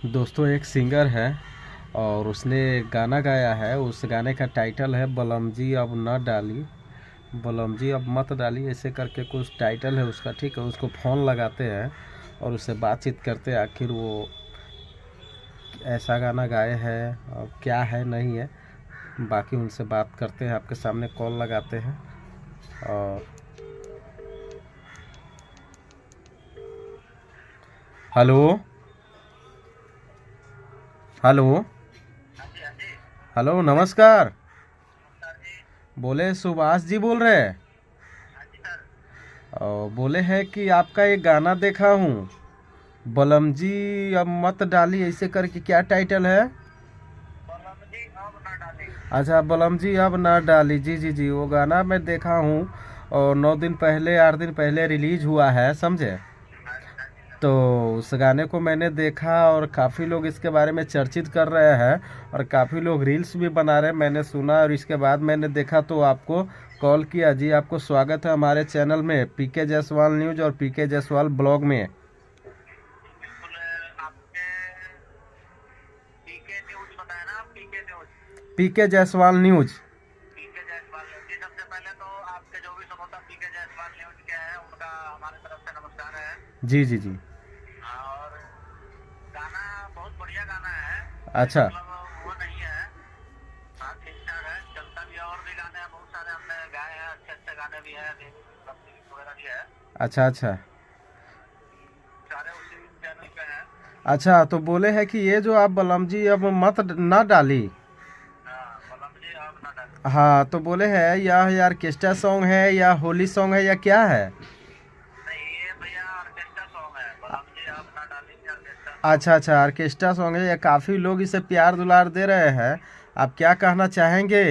दोस्तों एक सिंगर है और उसने गाना गाया है। उस गाने का टाइटल है बलम जी अब न डाली, बलम जी अब मत डाली, ऐसे करके कुछ टाइटल है उसका। ठीक है, उसको फ़ोन लगाते हैं और उससे बातचीत करते हैं आखिर वो ऐसा गाना गाए हैं और क्या है नहीं है। बाकी उनसे बात करते हैं, आपके सामने कॉल लगाते हैं। और हेलो, हेलो, हाँ जी, हाँ जी। हेलो, नमस्कार। नमस्कार जी। बोले सुभाष जी बोल रहे हैं। हाँ जी सर। और बोले हैं कि आपका एक गाना देखा हूँ, बलम जी अब मत डाली, ऐसे करके क्या टाइटल है? बलम जी अब ना डालें। अच्छा, बलम जी अब ना डाली। जी जी जी, वो गाना मैं देखा हूँ और 9 दिन पहले 8 दिन पहले रिलीज हुआ है, समझे। हाँ जी, हाँ जी सर। तो उस गाने को मैंने देखा और काफ़ी लोग इसके बारे में चर्चित कर रहे हैं और काफ़ी लोग रील्स भी बना रहे हैं, मैंने सुना। और इसके बाद मैंने देखा तो आपको कॉल किया। जी, आपको स्वागत है हमारे चैनल में, पीके जायसवाल न्यूज और पीके जायसवाल ब्लॉग में। जी बिल्कुल। आपके पीके न्यूज बताया ना, आप पीके न्यूज। पीके जायसवाल न्यूज। पीके जायसवाल न्यूज जी, सबसे पहले तो आपके जो भी श्रोता पीके जायसवाल न्यूज के हैं उनका हमारी तरफ से नमस्कार है। जी जी जी। और गाना बहुत बढ़िया गाना है, कोई अच्छा मतलब वो नहीं है। हाँ, ठीक ठाक है, चलता भी है। और भी गाने हैं बहुत सारे हमने गाए हैं, अच्छे अच्छे गाने भी हैं, लिरिक्स वगैरह भी है। अच्छा। अच्छा सारे उसी चैनल पे हैं। अच्छा, तो बोले हैं कि ये जो आप बलम जी अब मत ना डाली। हाँ, बलम जी अब ना डालें। हाँ, तो बोले हैं यह यार ऑर्केस्ट्रा सॉन्ग है या होली सॉन्ग है या क्या है? नहीं, ये भैया ऑर्केस्ट्रा सॉन्ग है। बलम जी अब ना डालें ये ऑर्केस्ट्रा सॉन्ग अच्छा है। अच्छा, ऑर्केस्ट्रा सॉन्ग है। ये काफ़ी लोग इसे प्यार दुलार दे रहे हैं, आप क्या कहना चाहेंगे?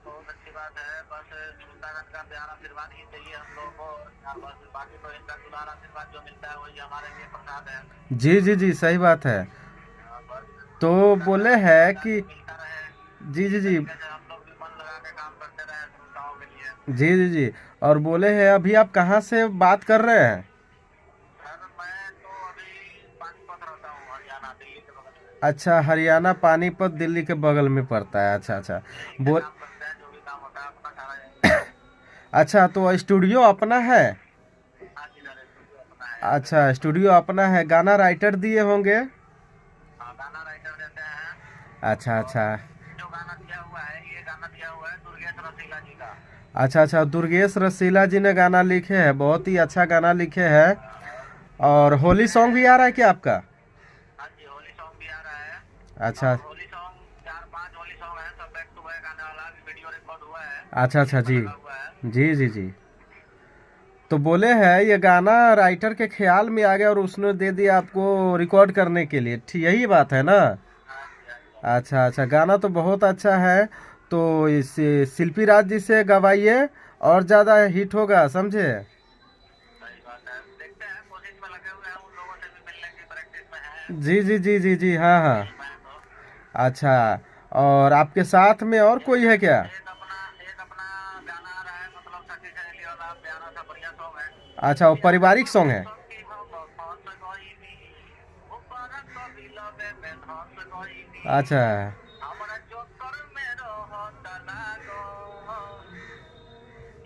बहुत अच्छी बात है। बस श्रोतागण का प्यार आशीर्वाद ही चाहिए हम लोगों को। और बस बाकी तो इनका दुलार आशीर्वाद जो मिलता है वही हमारे लिए प्रसाद है। जी जी जी, सही बात है। बस तो इनका बोले प्यार हैं आशीर्वाद कि आगे मिलता रहे। जी जी इसी जी, तरीके से हम लोग भी मन लगा के काम करते रहे श्रोताओं के लिए। जी जी जी। और बोले हैं अभी आप कहाँ से बात कर रहे हैं? सर मैं तो अभी पानीपत रहता हूँ, हरियाणा, दिल्ली के बगल में। अच्छा, हरियाणा पानीपत दिल्ली के बगल में पड़ता है। अच्छा अच्छा। यहीं से बोल काम करते हैं, जो भी काम होता है अपना सारा यहीं से। अच्छा, तो स्टूडियो अपना है? हाँ जी सर, स्टूडियो अपना है यहाँ पे। अच्छा, स्टूडियो अपना है। गाना राइटर दिए होंगे? हाँ, गाना राइटर देते हैं। अच्छा और अच्छा। जो गाना दिया हुआ है, ये गाना दिया हुआ है दुर्गेश रसीला जी का। अच्छा अच्छा, दुर्गेश रसीला जी ने गाना लिखे हैं, बहुत ही अच्छा गाना लिखे हैं। और और होली सॉन्ग भी इसमें आ रहा है क्या आपका? हाँ जी, होली सॉन्ग भी आ रहा है। अच्छा और होली सॉन्ग 4-5 होली सॉन्ग है, सब बैक टू बैक आने वाला। अभी वीडियो रिकॉर्ड हुआ है, अच्छा अच्छा। शूटिंग पर जी लगा हुआ है। जी जी जी। तो बोले हैं ये गाना राइटर के ख्याल में आ गया और उसने दे दिया आपको रिकॉर्ड करने के लिए, ठीक यही बात है ना? हाँ जी, हाँ जी। अच्छा अच्छा, गाना तो बहुत अच्छा है। तो इस शिल्पी राज जी से गवाइए और ज़्यादा हिट होगा, समझे। सही बात है, देखते हैं, कोशिश में लगे हुए हैं। उन लोगों से भी मिलने की प्रैक्टिस में है, जी जी जी जी जी, हाँ हाँ। मिल पाए तो। अच्छा, और आपके साथ में और एक कोई है क्या? एक अपना गाना आ रहा है, मतलब सखी सहेली वाला प्यारा सा बढ़िया सॉन्ग है। अच्छा, वो याद पारिवारिक सॉन्ग करे है। सखी हम फंस गइनी, ऊपर कभी लगे में धंस गइनी, अच्छा हमरा चक्कर में रहत लागो।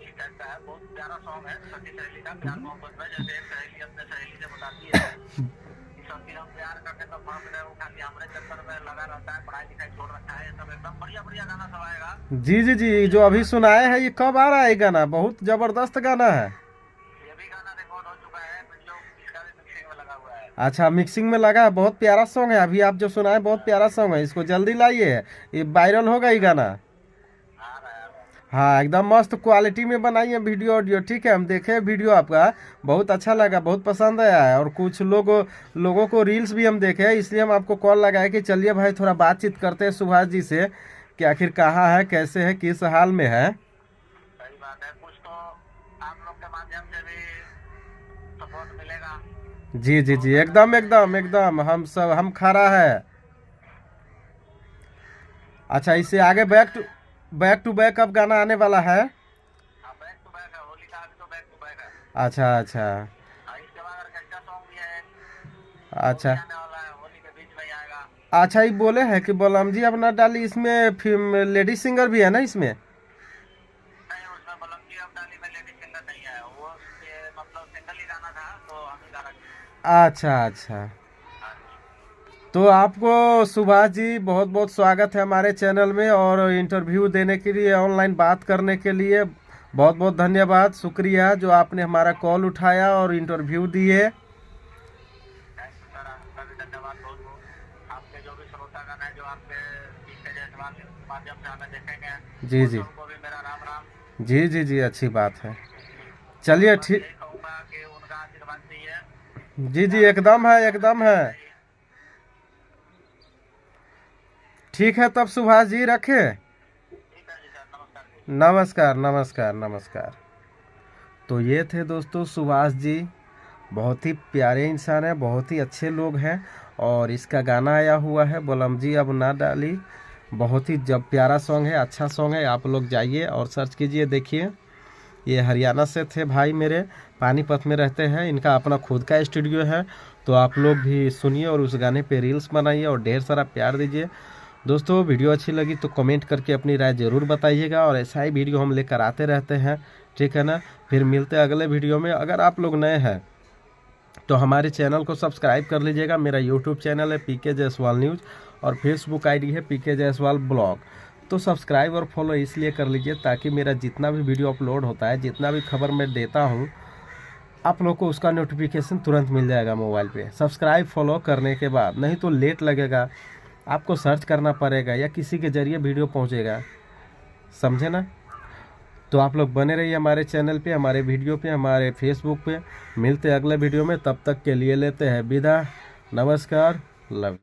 इस टाइप का है, बहुत प्यारा सॉन्ग है सखी सहेली का, प्यार मोहब्बत में। जैसे एक सहेली अपने सहेली से बताती है कि सखी हम प्यार करके तो फंस गए, वो खाली हमरे चक्कर में लगा रहता है, पढ़ाई लिखाई छोड़ रखा है। ये सब एकदम बढ़िया बढ़िया गाना सब आएगा। जी जी जी, अभी जो अगले अभी मंथ में सुनाए हैं ये कब आ रहा है? ये गाना बहुत जबरदस्त गाना है। ये भी गाना रिकॉर्ड हो चुका है, वीडियो इसका भी मिक्सिंग में लगा हुआ है। अच्छा, मिक्सिंग में लगा है, बहुत प्यारा सॉन्ग है। अभी आप जो सुनाए बहुत प्यारा सॉन्ग है, इसको जल्दी लाइए, ये वायरल होगा ये गाना। आ रहा है, आ रहा है। हाँ, एकदम मस्त क्वालिटी में बनाइए वीडियो ऑडियो, ठीक है। हम देखे वीडियो आपका, बहुत अच्छा लगा, बहुत पसंद आया है। और कुछ लोगों को रील्स भी हम देखे, इसलिए हम आपको कॉल लगाए कि चलिए भाई थोड़ा बातचीत करते हैं सुभाष जी से कि आखिर कहाँ है, कैसे है, किस हाल में है। सही बात है, कुछ तो आप लोग के माध्यम से भी सपोर्ट मिलेगा। जी जी जी, बहुत अच्छा एकदम लगता है एकदम ये। एकदम, हम खड़ा है। अच्छा, और इससे आगे इसमें बैक टू बैक अब गाना आने वाला है। हाँ, बैक टू बैक है, होली का अभी तो बैक टू बैक है। अच्छा अच्छा। इसके बाद ऑर्केस्ट्रा सॉन्ग भी है, वो भी अच्छा आने वाला है अच्छा, ये बोले हैं कि बलराम जी अब ना डाली, इसमें लेडी सिंगर भी है ना इसमें? नहीं, उसमें बलम जी अब डाली में लेडी सिंगर नहीं है, वो ये मतलब सिंगल ही गाना था, तो हम ही गा रखे हैं। अच्छा अच्छा। हाँ जी। तो आपको सुभाष जी बहुत बहुत स्वागत है हमारे चैनल में, और इंटरव्यू देने के लिए, ऑनलाइन बात करने के लिए बहुत बहुत धन्यवाद, शुक्रिया जो आपने हमारा कॉल उठाया और इंटरव्यू दिए। थैंक यू सर, आपका भी धन्यवाद बहुत बहुत। आपके जो भी श्रोतागण है, जो आपके पीके जयसवाल के माध्यम से हमें देखेंगे, जी वो जी सबको भी मेरा राम राम। जी जी जी, अच्छी बात है। चलिए बस ठीक। यही कहूँगा कि उनका आशीर्वाद चाहिए, जी जी, ज़्यादा से एकदम ज़्यादा है, गाना एकदम बजाना है। चाहिए। ठीक है तब सुभाष जी, रखे। ठीक है जी सर, नमस्कार जी। नमस्कार नमस्कार नमस्कार। तो ये थे दोस्तों सुभाष जी, बहुत ही प्यारे इंसान हैं, बहुत ही अच्छे लोग हैं। और इसका गाना आया हुआ है बलम जी अब ना डाली, बहुत ही जब प्यारा सॉन्ग है, अच्छा सॉन्ग है। आप लोग जाइए और सर्च कीजिए, देखिए। ये हरियाणा से थे भाई मेरे, पानीपत में रहते हैं, इनका अपना खुद का स्टूडियो है। तो आप लोग भी सुनिए और उस गाने पे रील्स बनाइए और ढेर सारा प्यार दीजिए। दोस्तों वीडियो अच्छी लगी तो कमेंट करके अपनी राय ज़रूर बताइएगा, और ऐसा ही वीडियो हम लेकर आते रहते हैं, ठीक है ना। फिर मिलते हैं अगले वीडियो में। अगर आप लोग नए हैं तो हमारे चैनल को सब्सक्राइब कर लीजिएगा। मेरा यूट्यूब चैनल है पीके जायसवाल न्यूज़, और फेसबुक आईडी है पीके जायसवाल ब्लॉग। तो सब्सक्राइब और फॉलो इसलिए कर लीजिए ताकि मेरा जितना भी वीडियो अपलोड होता है, जितना भी खबर मैं देता हूँ, आप लोग को उसका नोटिफिकेशन तुरंत मिल जाएगा मोबाइल पे, सब्सक्राइब फॉलो करने के बाद। नहीं तो लेट लगेगा, आपको सर्च करना पड़ेगा या किसी के ज़रिए वीडियो पहुँचेगा, समझे ना। तो आप लोग बने रहिए हमारे चैनल पे, हमारे वीडियो पे, हमारे फेसबुक पे। मिलते हैं अगले वीडियो में, तब तक के लिए लेते हैं विदा। नमस्कार, लव।